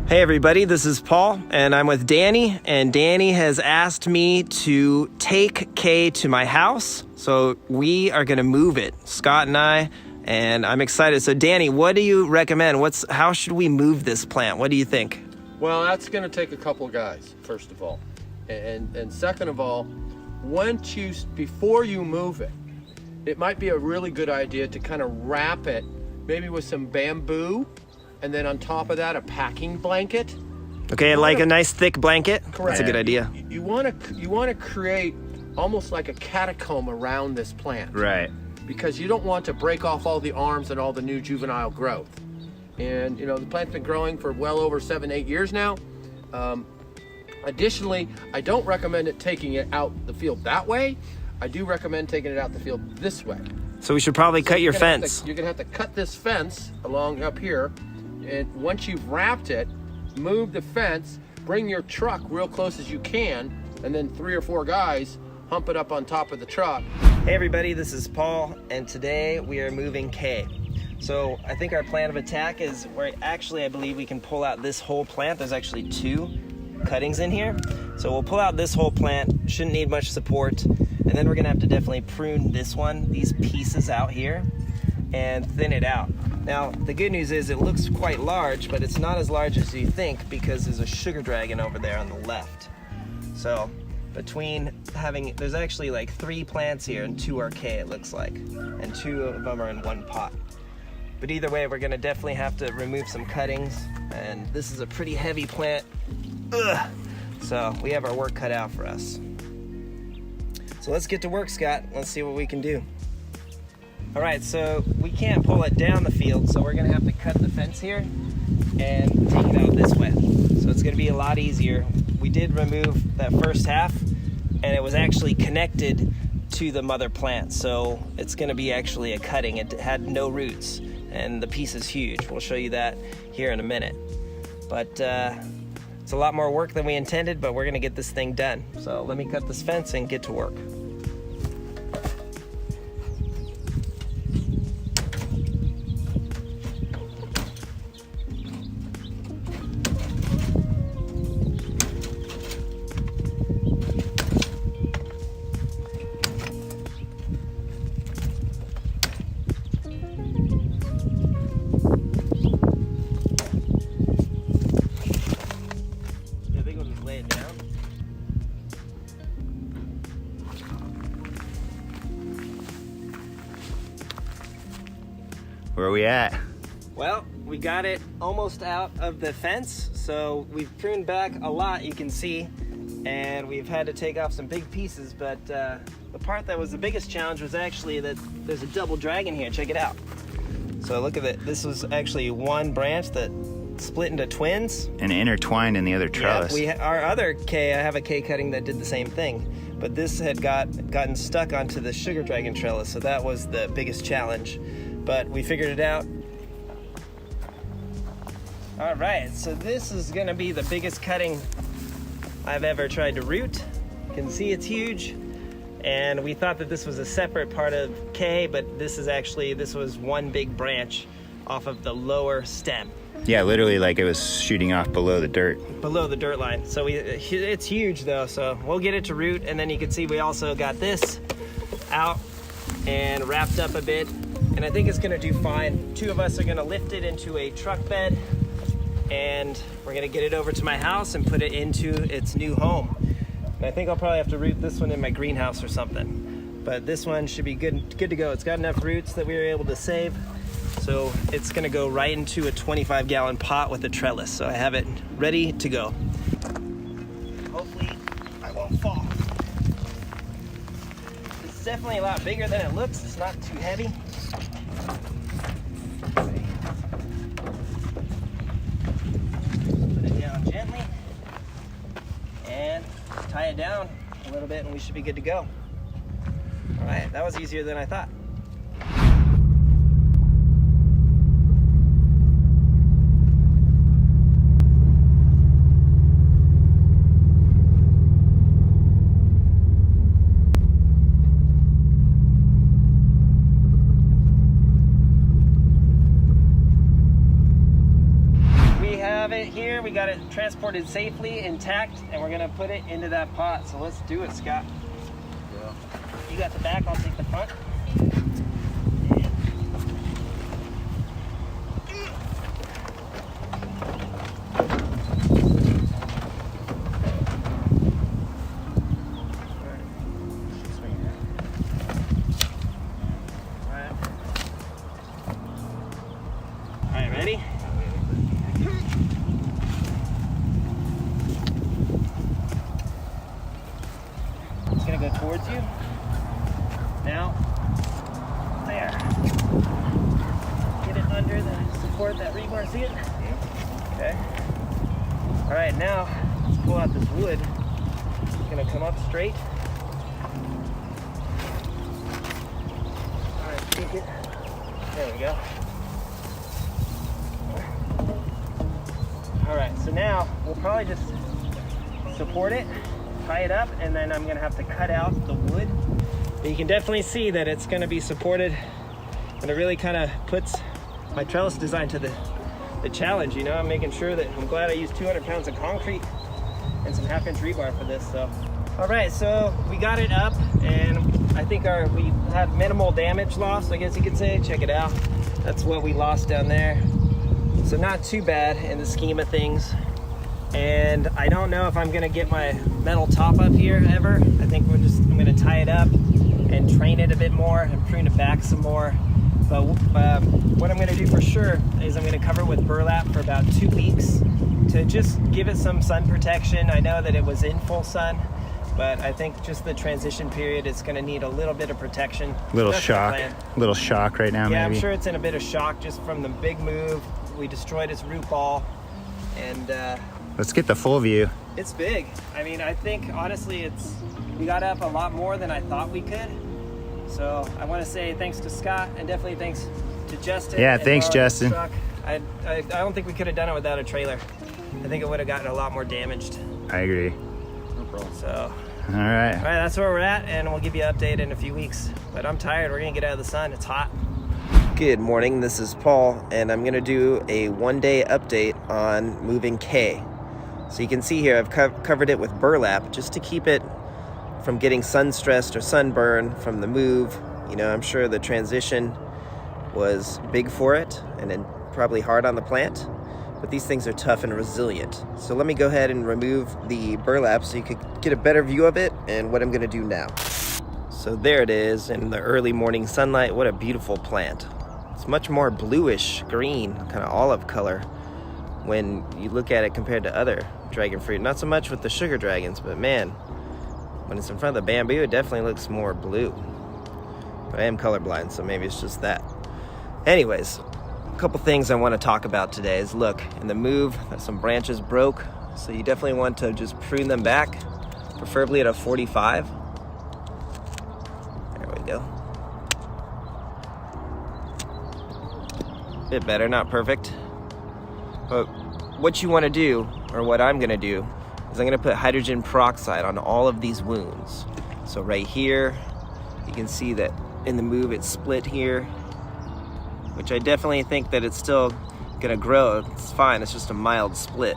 Hey everybody, this is Paul, and I'm with Danny, and Danny has asked me to take Kay to my house, so we are going to move it, Scott and I, and I'm excited. So Danny, what do you recommend? How should we move this plant? What do you think? Well, that's going to take a couple guys, first of all, and second of all, before you move it, it might be a really good idea to kind of wrap it, maybe with some bamboo, and then on top of that, a packing blanket. Okay, a nice thick blanket. Correct. That's a good idea. You want to create almost like a catacomb around this plant. Right. Because you don't want to break off all the arms and all the new juvenile growth. And you know, the plant's been growing for well over 7-8 years now. Additionally, I don't recommend taking it out the field that way. I do recommend taking it out the field this way. So we should probably cut your fence. You're gonna have to cut this fence along up here, and once you've wrapped it, move the fence, bring your truck real close as you can, and then 3 or 4 guys hump it up on top of the truck. Hey everybody, this is Paul, and today we are moving Kay. So I think our plan of attack is I believe we can pull out this whole plant. There's actually 2 cuttings in here. So we'll pull out this whole plant, shouldn't need much support, and then we're gonna have to definitely prune these pieces out here, and thin it out. Now, the good news is it looks quite large, but it's not as large as you think because there's a sugar dragon over there on the left. So there's actually like 3 plants here and 2 are Kay, it looks like, and 2 of them are in one pot. But either way, we're gonna definitely have to remove some cuttings, and this is a pretty heavy plant. Ugh. So we have our work cut out for us. So let's get to work, Scott. Let's see what we can do. All right, so we can't pull it down the field, so we're gonna have to cut the fence here and take it out this way. So it's gonna be a lot easier. We did remove that first half, and it was actually connected to the mother plant, so it's gonna be actually a cutting. It had no roots, and the piece is huge. We'll show you that here in a minute. But it's a lot more work than we intended, but we're gonna get this thing done. So let me cut this fence and get to work. Where are we at? Well, we got it almost out of the fence, so we've pruned back a lot, you can see, and we've had to take off some big pieces, but the part that was the biggest challenge was actually that there's a double dragon here. Check it out. So look at it. This was actually one branch that split into twins. And intertwined in the other trellis. Yeah, our other Kay, I have a Kay cutting that did the same thing, but this had gotten stuck onto the sugar dragon trellis, so that was the biggest challenge. But we figured it out. All right, so this is gonna be the biggest cutting I've ever tried to root. You can see it's huge. And we thought that this was a separate part of Kay, but this was one big branch off of the lower stem. Yeah, literally like it was shooting off below the dirt. Below the dirt line. So it's huge though, so we'll get it to root, and then you can see we also got this out and wrapped up a bit. And I think it's gonna do fine. 2 of us are gonna lift it into a truck bed, and we're gonna get it over to my house and put it into its new home. And I think I'll probably have to root this one in my greenhouse or something. But this one should be good to go. It's got enough roots that we were able to save. So it's gonna go right into a 25-gallon pot with a trellis. So I have it ready to go. Hopefully I won't fall. It's definitely a lot bigger than it looks. It's not too heavy. Put it down gently and tie it down a little bit, and we should be good to go. All right, that was easier than I thought. it here, we got it transported safely, intact, and we're gonna put it into that pot. So let's do it, Scott. Yeah. You got the back, I'll take the front. All right, ready? It's gonna go towards you. Now, there. Get it under the support, that rebar, see it? Okay. All right, now let's pull out this wood. It's gonna come up straight. All right, take it. There we go. All right, so now we'll probably just support it, tie it up, and then I'm gonna have to cut out the wood. But you can definitely see that it's gonna be supported, and it really kind of puts my trellis design to the challenge, you know? I'm making sure that, I'm glad I used 200 pounds of concrete and some 1/2 inch rebar for this, so. All right, so we got it up, and I think we have minimal damage loss, I guess you could say. Check it out. That's what we lost down there. So not too bad in the scheme of things. And I don't know if I'm gonna get my metal top up here ever. I think I'm gonna tie it up and train it a bit more and prune it back some more. But what I'm gonna do for sure is I'm gonna cover it with burlap for about 2 weeks to just give it some sun protection. I know that it was in full sun, but I think just the transition period is gonna need a little bit of protection. Little That's the shock. plan. Little shock right now, Yeah, maybe. I'm sure it's in a bit of shock just from the big move. We destroyed its root ball, and Let's get the full view. it's big. I mean, I think honestly we got up a lot more than I thought we could. So I want to say thanks to Scott, and definitely thanks to Justin. Yeah, and thanks, borrowing his Justin. truck. I don't think we could have done it without a trailer. I think it would have gotten a lot more damaged. I agree. No problem. So, All right. all right, that's where we're at, and we'll give you an update in a few weeks. But I'm tired. We're gonna get out of the sun. It's hot. Good morning. This is Paul, and I'm gonna do a one-day update on moving K. So you can see here, I've covered it with burlap just to keep it from getting sun stressed or sunburn from the move. You know, I'm sure the transition was big for it and then probably hard on the plant, but these things are tough and resilient. So let me go ahead and remove the burlap so you could get a better view of it and what I'm gonna do now. So there it is in the early morning sunlight. What a beautiful plant. It's much more bluish green, kind of olive color when you look at it compared to other dragon fruit. Not so much with the sugar dragons, but man, when it's in front of the bamboo, it definitely looks more blue. But I am colorblind, so maybe it's just that. Anyways, a couple things I want to talk about today is, look, in the move, some branches broke, so you definitely want to just prune them back, preferably at a 45. There we go. Bit better, not perfect. But what you want to do, or what I'm going to do, is I'm going to put hydrogen peroxide on all of these wounds. So right here, you can see that in the move it's split here, which I definitely think that it's still going to grow. It's fine, it's just a mild split,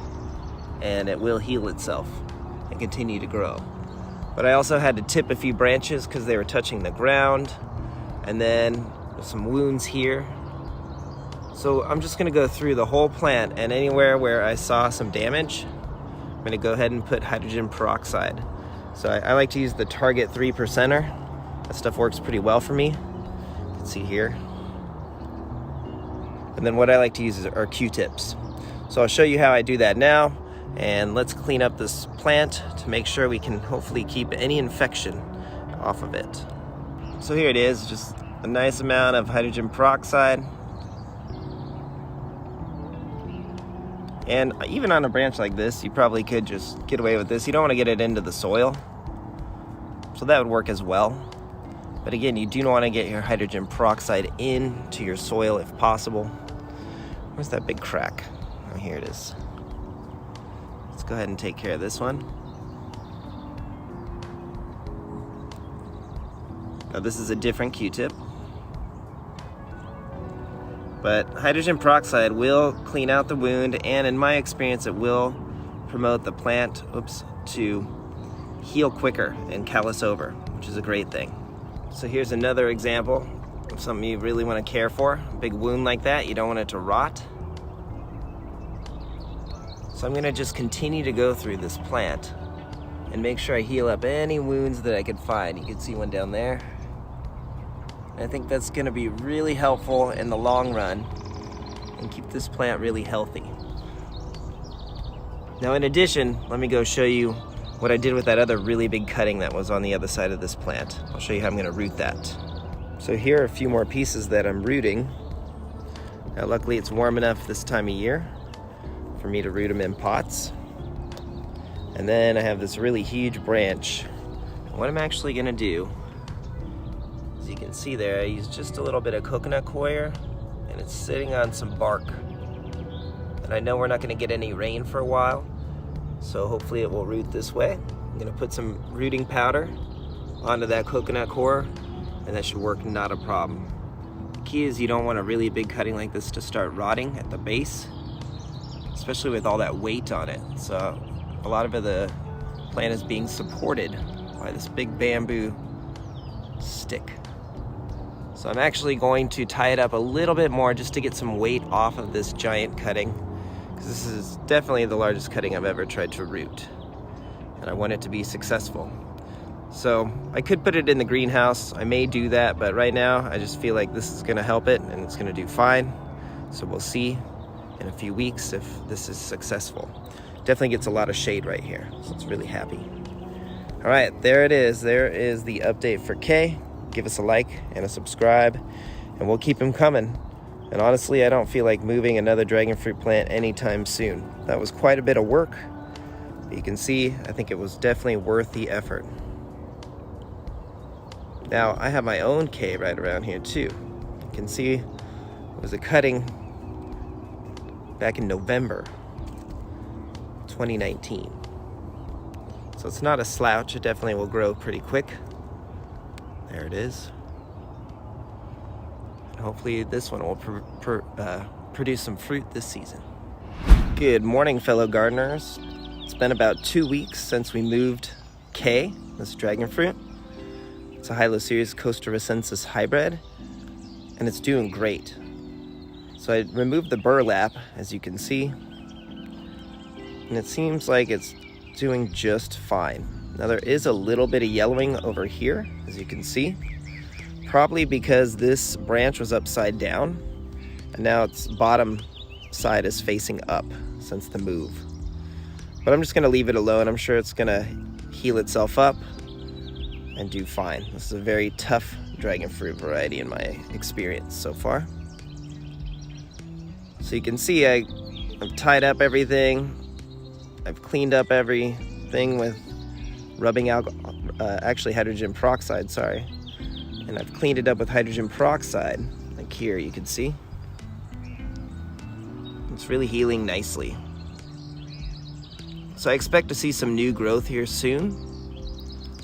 and it will heal itself and continue to grow. But I also had to tip a few branches because they were touching the ground, and then some wounds here. So I'm just gonna go through the whole plant, and anywhere where I saw some damage, I'm gonna go ahead and put hydrogen peroxide. So I like to use the Target 3%er. That stuff works pretty well for me. You can see here. And then what I like to use are Q-tips. So I'll show you how I do that now, and let's clean up this plant to make sure we can hopefully keep any infection off of it. So here it is, just a nice amount of hydrogen peroxide. And even on a branch like this, you probably could just get away with this. You don't want to get it into the soil, so that would work as well. But again, you do want to get your hydrogen peroxide into your soil if possible. Where's that big crack? Oh, here it is. Let's go ahead and take care of this one. Now this is a different Q-tip, But hydrogen peroxide will clean out the wound, and in my experience, it will promote the plant, to heal quicker and callus over, which is a great thing. So here's another example of something you really want to care for. A big wound like that, you don't want it to rot. So I'm gonna just continue to go through this plant and make sure I heal up any wounds that I can find. You can see one down there. And I think that's gonna be really helpful in the long run and keep this plant really healthy. Now in addition, let me go show you what I did with that other really big cutting that was on the other side of this plant. I'll show you how I'm gonna root that. So here are a few more pieces that I'm rooting. Now luckily it's warm enough this time of year for me to root them in pots. And then I have this really huge branch. What I'm actually gonna do, as you can see there, I use just a little bit of coconut coir, and it's sitting on some bark. And I know we're not gonna get any rain for a while, so hopefully it will root this way. I'm gonna put some rooting powder onto that coconut coir, and that should work not a problem. The key is you don't want a really big cutting like this to start rotting at the base, especially with all that weight on it. So a lot of the plant is being supported by this big bamboo stick. So I'm actually going to tie it up a little bit more just to get some weight off of this giant cutting, because this is definitely the largest cutting I've ever tried to root, and I want it to be successful. So I could put it in the greenhouse, I may do that, but right now I just feel like this is gonna help it and it's gonna do fine. So we'll see in a few weeks if this is successful. Definitely gets a lot of shade right here, so it's really happy. All right, there it is. There is the update for Kay. Give us a like and a subscribe, and we'll keep them coming. And honestly, I don't feel like moving another dragon fruit plant anytime soon. That was quite a bit of work, but you can see, I think it was definitely worth the effort. Now, I have my own Kay right around here too. You can see it was a cutting back in November 2019. So it's not a slouch, it definitely will grow pretty quick. There it is. And hopefully this one will produce some fruit this season. Good morning, fellow gardeners. It's been about 2 weeks since we moved Kay, this dragon fruit. It's a Hylocereus costarricensis hybrid, and it's doing great. So I removed the burlap, as you can see, and it seems like it's doing just fine. Now there is a little bit of yellowing over here, as you can see, probably because this branch was upside down, and now its bottom side is facing up since the move. But I'm just gonna leave it alone. I'm sure it's gonna heal itself up and do fine. This is a very tough dragon fruit variety in my experience so far. So you can see I've tied up everything. I've cleaned up everything with rubbing alcohol, actually hydrogen peroxide, sorry. And I've cleaned it up with hydrogen peroxide, like here you can see. It's really healing nicely. So I expect to see some new growth here soon,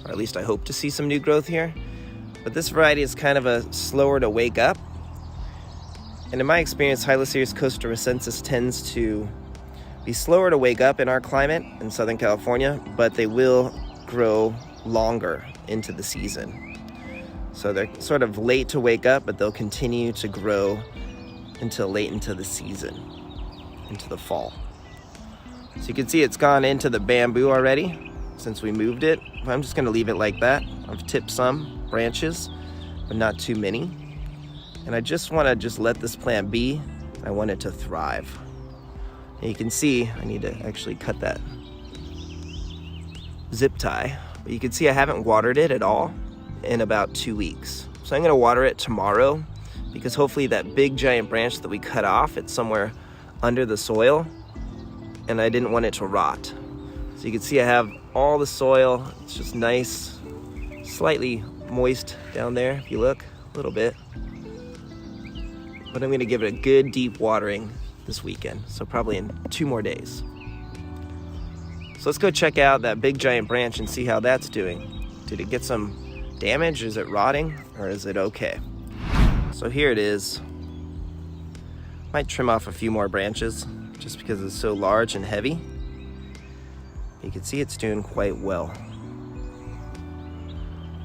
or at least I hope to see some new growth here. But this variety is kind of a slower to wake up. And in my experience, Hylocereus costarricensis tends to be slower to wake up in our climate in Southern California, but they will grow longer into the season. So they're sort of late to wake up, but they'll continue to grow until late into the season, into the fall. So you can see it's gone into the bamboo already since we moved it. I'm just gonna leave it like that. I've tipped some branches, but not too many. And I just wanna let this plant be. I want it to thrive. And you can see, I need to actually cut that zip tie. But you can see I haven't watered it at all in about 2 weeks. So I'm gonna water it tomorrow, because hopefully that big giant branch that we cut off, it's somewhere under the soil, and I didn't want it to rot. So you can see I have all the soil. It's just nice, slightly moist down there if you look, a little bit. But I'm gonna give it a good deep watering this weekend, so probably in 2 more days. So let's go check out that big giant branch and see how that's doing. Did it get some damage? Is it rotting, or is it okay? So here it is. Might trim off a few more branches just because it's so large and heavy. You can see it's doing quite well.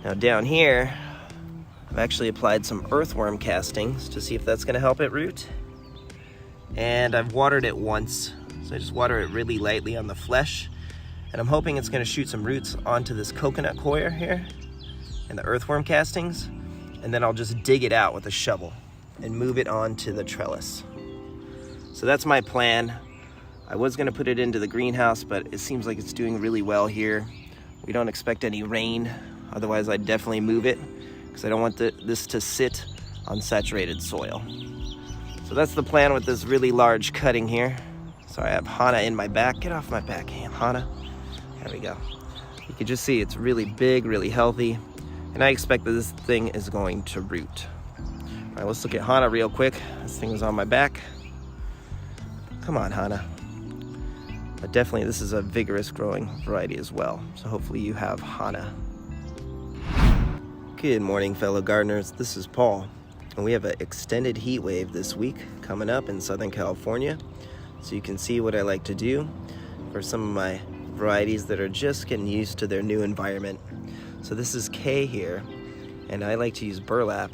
Now down here, I've actually applied some earthworm castings to see if that's gonna help it root. And I've watered it once. So I just water it really lightly on the flesh. And I'm hoping it's gonna shoot some roots onto this coconut coir here and the earthworm castings. And then I'll just dig it out with a shovel and move it onto the trellis. So that's my plan. I was gonna put it into the greenhouse, but it seems like it's doing really well here. We don't expect any rain. Otherwise I'd definitely move it because I don't want this to sit on saturated soil. So that's the plan with this really large cutting here. Sorry, I have Hana in my back. Get off my back, Hana. There we go. You can just see it's really big, really healthy. And I expect that this thing is going to root. All right, let's look at Hana real quick. This thing was on my back. Come on, Hana. But definitely this is a vigorous growing variety as well. So hopefully you have Hana. Good morning, fellow gardeners. This is Paul. And we have an extended heat wave this week coming up in Southern California. So you can see what I like to do for some of my varieties that are just getting used to their new environment. So this is K here, and I like to use burlap.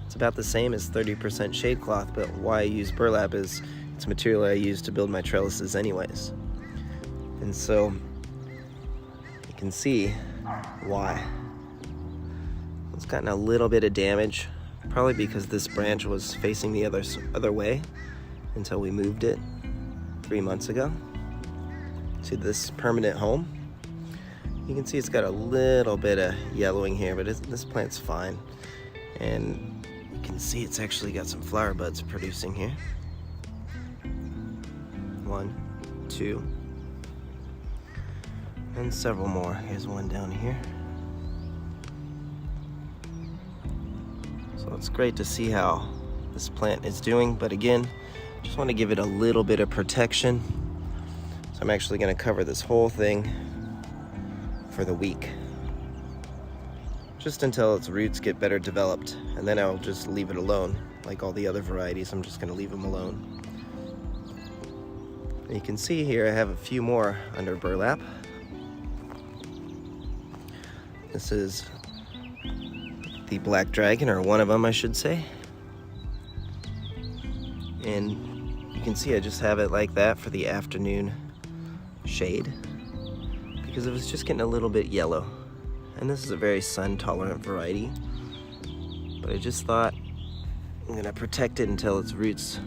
It's about the same as 30% shade cloth, but why I use burlap is it's material I use to build my trellises anyways. And so you can see why. It's gotten a little bit of damage, probably because this branch was facing the other way until we moved it 3 months ago to this permanent home. You can see it's got a little bit of yellowing here, but this plant's fine. And you can see it's actually got some flower buds producing here. 1, 2, and several more. Here's one down here. So it's great to see how this plant is doing, but again, just want to give it a little bit of protection. So I'm actually going to cover this whole thing for the week, just until its roots get better developed, and then I'll just leave it alone. Like all the other varieties, I'm just going to leave them alone. And you can see here I have a few more under burlap. This is the black dragon, or one of them I should say. And you can see I just have it like that for the afternoon shade because it was just getting a little bit yellow. And this is a very sun tolerant variety, but I just thought I'm gonna protect it until its roots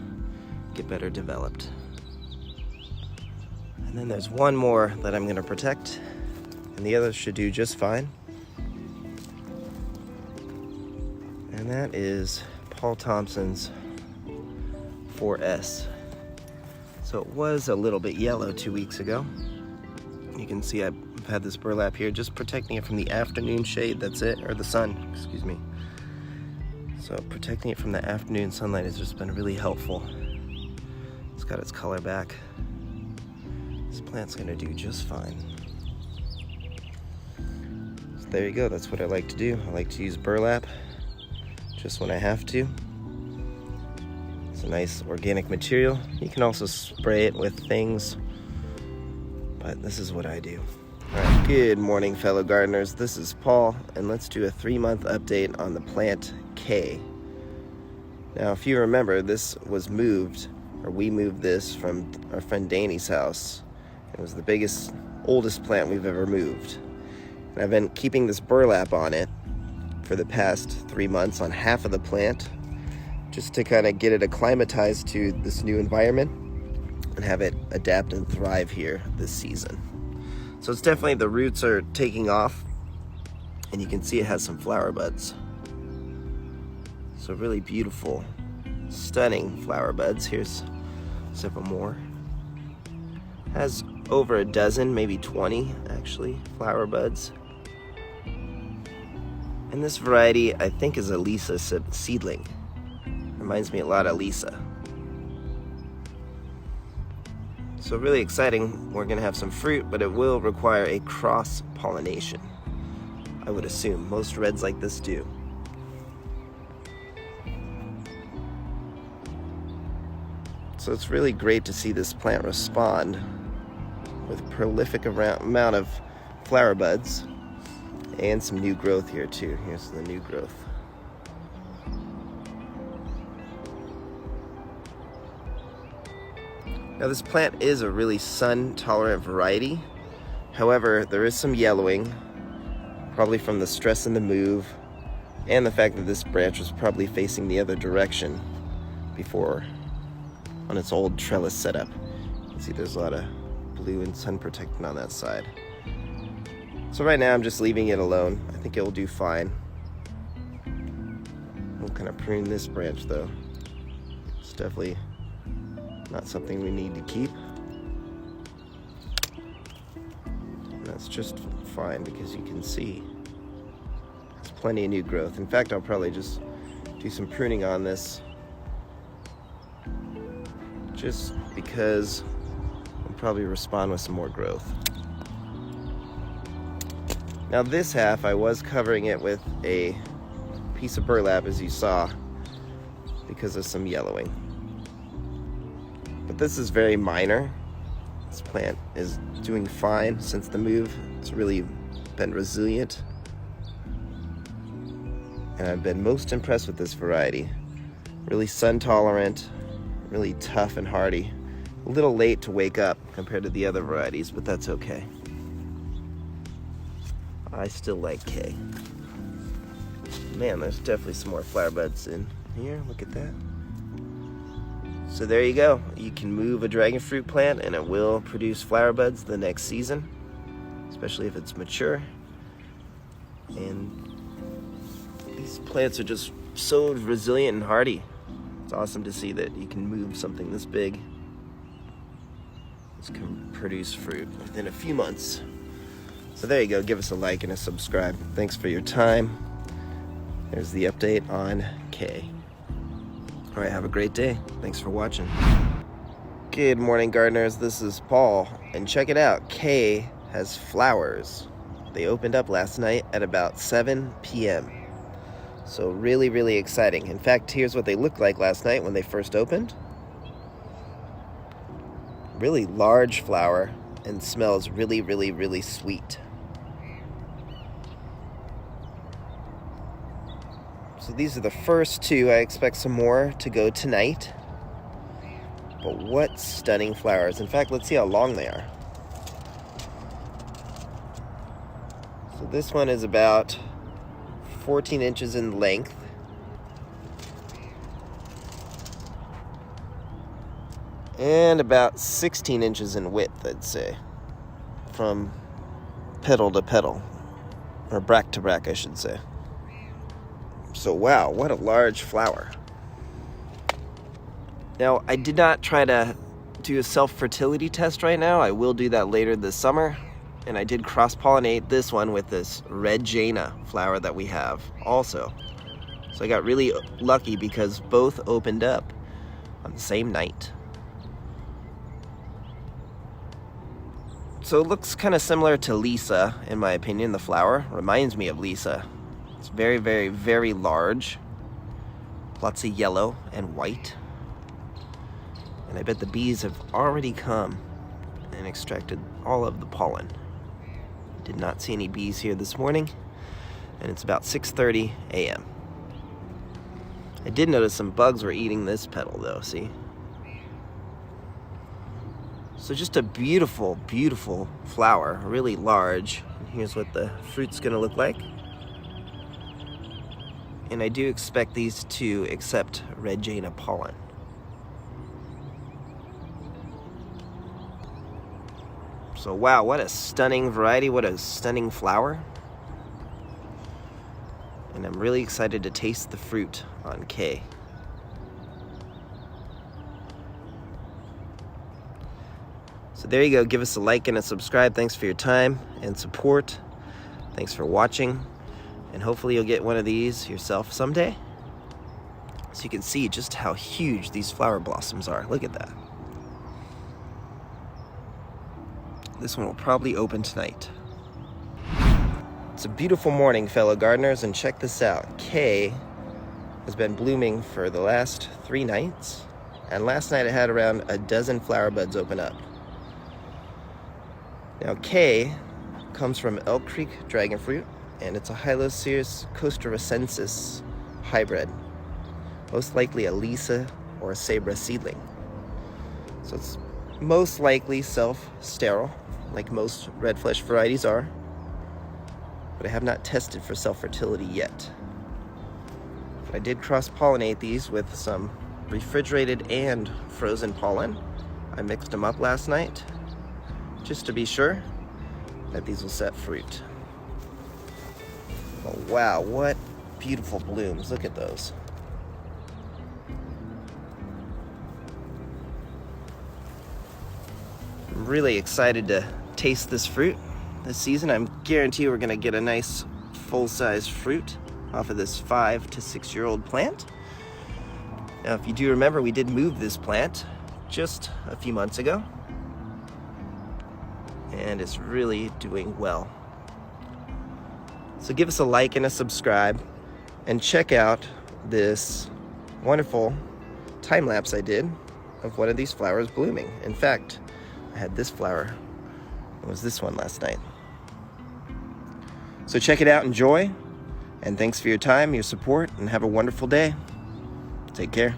get better developed. And then there's one more that I'm gonna protect, and the others should do just fine. And that is Paul Thompson's 4S. So it was a little bit yellow 2 weeks ago. You can see I've had this burlap here just protecting it from the afternoon shade, that's it, or the sun, excuse me. So protecting it from the afternoon sunlight has just been really helpful. It's got its color back. This plant's gonna do just fine. So there you go, that's what I like to do. I like to use burlap just when I have to. It's a nice organic material. You can also spray it with things, but this is what I do. All right, good morning, fellow gardeners. This is Paul, and let's do a 3-month update on the plant K. Now, if you remember, this was moved, or we moved this from our friend Danny's house. It was the biggest, oldest plant we've ever moved. And I've been keeping this burlap on it for the past 3 months on half of the plant, just to kind of get it acclimatized to this new environment and have it adapt and thrive here this season. So it's definitely, the roots are taking off, and you can see it has some flower buds. So really beautiful, stunning flower buds. Here's several more. Has over a dozen, maybe 20 actually, flower buds. And this variety, I think, is a Lisa seedling. Reminds me a lot of Lisa. So really exciting. We're gonna have some fruit, but it will require a cross-pollination, I would assume. Most reds like this do. So it's really great to see this plant respond with a prolific amount of flower buds and some new growth here too. Here's the new growth. Now this plant is a really sun-tolerant variety. However, there is some yellowing, probably from the stress in the move, and the fact that this branch was probably facing the other direction before on its old trellis setup. You can see there's a lot of blue and sun protectant on that side. So right now I'm just leaving it alone. I think it will do fine. We'll kind of prune this branch though. It's definitely not something we need to keep. And that's just fine because you can see there's plenty of new growth. In fact, I'll probably just do some pruning on this just because I'll probably respond with some more growth. Now this half, I was covering it with a piece of burlap, as you saw, because of some yellowing. But this is very minor. This plant is doing fine since the move. It's really been resilient. And I've been most impressed with this variety. Really sun tolerant, really tough and hardy. A little late to wake up compared to the other varieties, but that's okay. I still like K. Man, there's definitely some more flower buds in here. Look at that. So there you go. You can move a dragon fruit plant and it will produce flower buds the next season, especially if it's mature. And these plants are just so resilient and hardy. It's awesome to see that you can move something this big. This can produce fruit within a few months. So there you go. Give us a like and a subscribe. Thanks for your time. There's the update on K. All right, have a great day. Thanks for watching. Good morning, gardeners. This is Paul, and check it out. K has flowers. They opened up last night at about 7 p.m. So really, really exciting. In fact, here's what they looked like last night when they first opened. Really large flower and smells really, really, really sweet. So these are the first two. I expect some more to go tonight. But what stunning flowers. In fact, let's see how long they are. So this one is about 14 inches in length. And about 16 inches in width, I'd say. From petal to petal. Or bract to bract, I should say. So wow, what a large flower. Now, I did not try to do a self-fertility test right now. I will do that later this summer. And I did cross-pollinate this one with this red Jaina flower that we have also. So I got really lucky because both opened up on the same night. So it looks kind of similar to Lisa, in my opinion. The flower reminds me of Lisa. It's very, very, very large. Lots of yellow and white. And I bet the bees have already come and extracted all of the pollen. Did not see any bees here this morning, and it's about 6:30 a.m. I did notice some bugs were eating this petal though, see? So just a beautiful, beautiful flower, really large. And here's what the fruit's gonna look like. And I do expect these to accept red Jaina pollen. So wow, what a stunning variety, what a stunning flower. And I'm really excited to taste the fruit on K. So there you go, give us a like and a subscribe. Thanks for your time and support. Thanks for watching. And hopefully you'll get one of these yourself someday. So you can see just how huge these flower blossoms are. Look at that. This one will probably open tonight. It's a beautiful morning, fellow gardeners, and check this out. K has been blooming for the last 3 nights. And last night it had around a dozen flower buds open up. Now K comes from Elk Creek dragon fruit, and it's a Hyloceus costarricensis hybrid. Most likely a Lisa or a Sabra seedling. So it's most likely self-sterile, like most red flesh varieties are, but I have not tested for self-fertility yet. I did cross-pollinate these with some refrigerated and frozen pollen. I mixed them up last night, just to be sure that these will set fruit. Oh wow, what beautiful blooms, look at those. I'm really excited to taste this fruit this season. I guarantee we're gonna get a nice full-size fruit off of this 5 to 6 year old plant. Now, if you do remember, we did move this plant just a few months ago, and it's really doing well. So give us a like and a subscribe, and check out this wonderful time lapse I did of one of these flowers blooming. In fact, I had this flower. It was this one last night. So check it out, enjoy, and thanks for your time, your support, and have a wonderful day. Take care.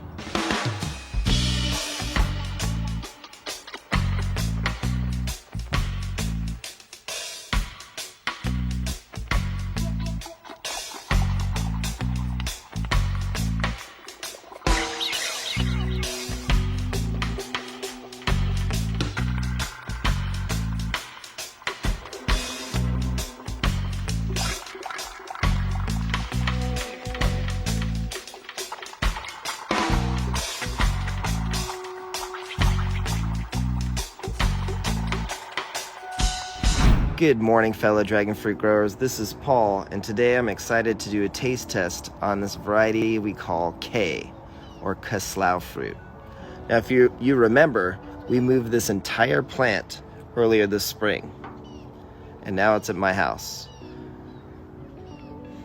Good morning, fellow dragon fruit growers. This is Paul, and today I'm excited to do a taste test on this variety we call K, or Kaslau fruit. Now, if you remember, we moved this entire plant earlier this spring, and now it's at my house.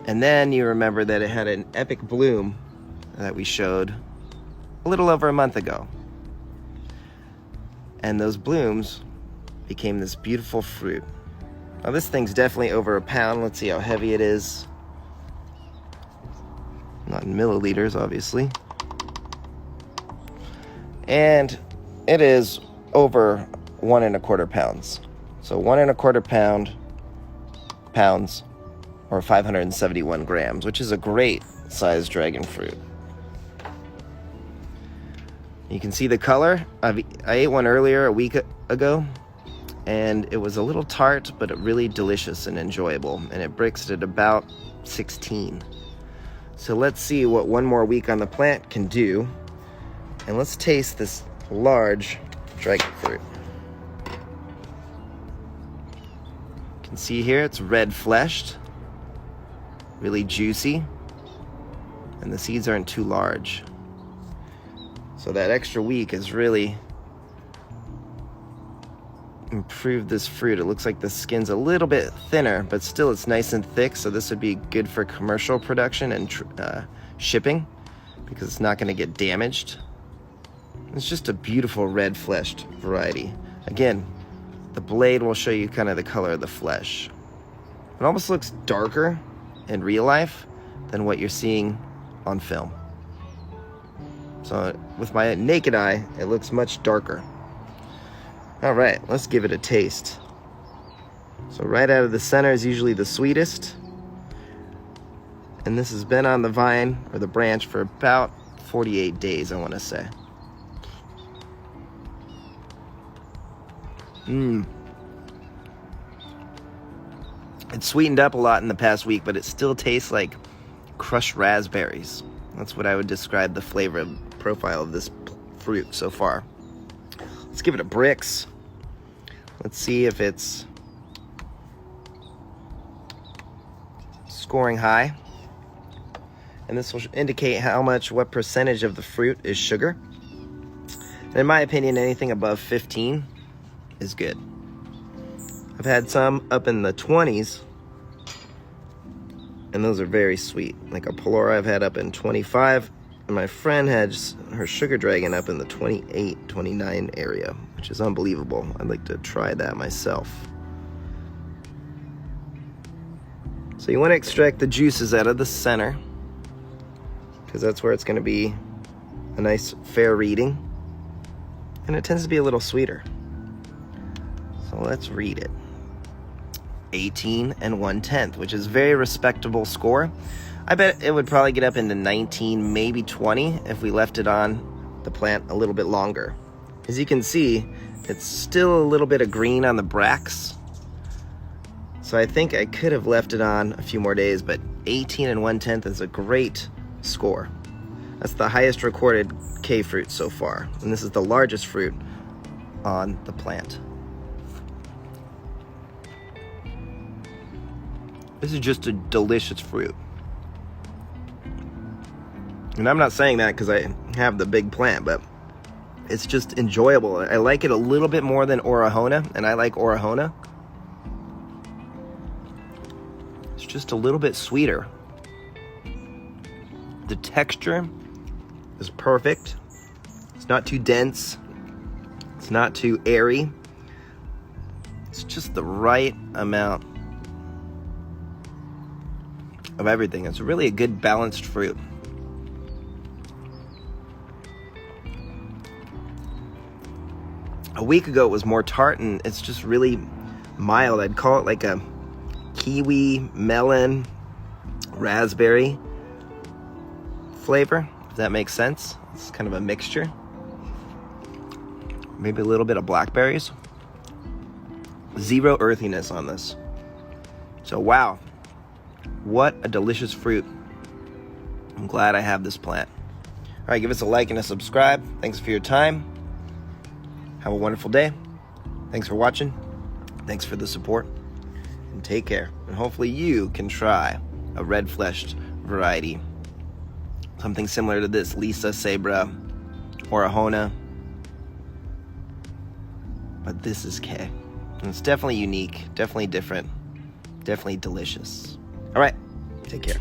And then you remember that it had an epic bloom that we showed a little over a month ago. And those blooms became this beautiful fruit. Now this thing's definitely over a pound. Let's see how heavy it is. Not in milliliters, obviously. And it is over 1 1/4 pounds. So 1 1/4 pounds, or 571 grams, which is a great size dragon fruit. You can see the color. I ate one earlier a week ago, and it was a little tart, but really delicious and enjoyable, and it Brixed at about 16. So let's see what one more week on the plant can do, and let's taste this large dragon fruit. You can see here it's red fleshed, really juicy, and the seeds aren't too large. So that extra week has really improved this fruit. It looks like the skin's a little bit thinner, but still it's nice and thick, so this would be good for commercial production and shipping, because it's not going to get damaged. It's just a beautiful red fleshed variety. Again, the blade will show you kind of the color of the flesh. It almost looks darker in real life than what you're seeing on film. So with my naked eye, it looks much darker. All right, let's give it a taste. So right out of the center is usually the sweetest. And this has been on the vine, or the branch, for about 48 days, I want to say. It's sweetened up a lot in the past week, but it still tastes like crushed raspberries. That's what I would describe the flavor profile of this fruit so far. Let's give it a Brix. Let's see if it's scoring high. And this will indicate what percentage of the fruit is sugar. And in my opinion, anything above 15 is good. I've had some up in the 20s, and those are very sweet. Like a Pelora I've had up in 25, and my friend had her sugar dragon up in the 28, 29 area, which is unbelievable. I'd like to try that myself. So you want to extract the juices out of the center, because that's where it's going to be a nice fair reading, and it tends to be a little sweeter. So let's read it. 18 and 1/10, which is a very respectable score. I bet it would probably get up into 19, maybe 20 if we left it on the plant a little bit longer. As you can see, it's still a little bit of green on the bracts. So I think I could have left it on a few more days, but 18 and 1/10 is a great score. That's the highest recorded K fruit so far, and this is the largest fruit on the plant. This is just a delicious fruit. And I'm not saying that because I have the big plant, but it's just enjoyable. I like it a little bit more than Orahona, and I like Orahona. It's just a little bit sweeter. The texture is perfect. It's not too dense. It's not too airy. It's just the right amount of everything. It's really a good balanced fruit. A week ago it was more tart, and it's just really mild. I'd call it like a kiwi, melon, raspberry flavor, if that makes sense. It's kind of a mixture. Maybe a little bit of blackberries. Zero earthiness on this. So wow, what a delicious fruit. I'm glad I have this plant. All right, give us a like and a subscribe. Thanks for your time. Have a wonderful day. Thanks for watching. Thanks for the support. And take care. And hopefully you can try a red-fleshed variety. Something similar to this, Lisa, Sabra, Orahona. But this is K. And it's definitely unique, definitely different, definitely delicious. All right, take care.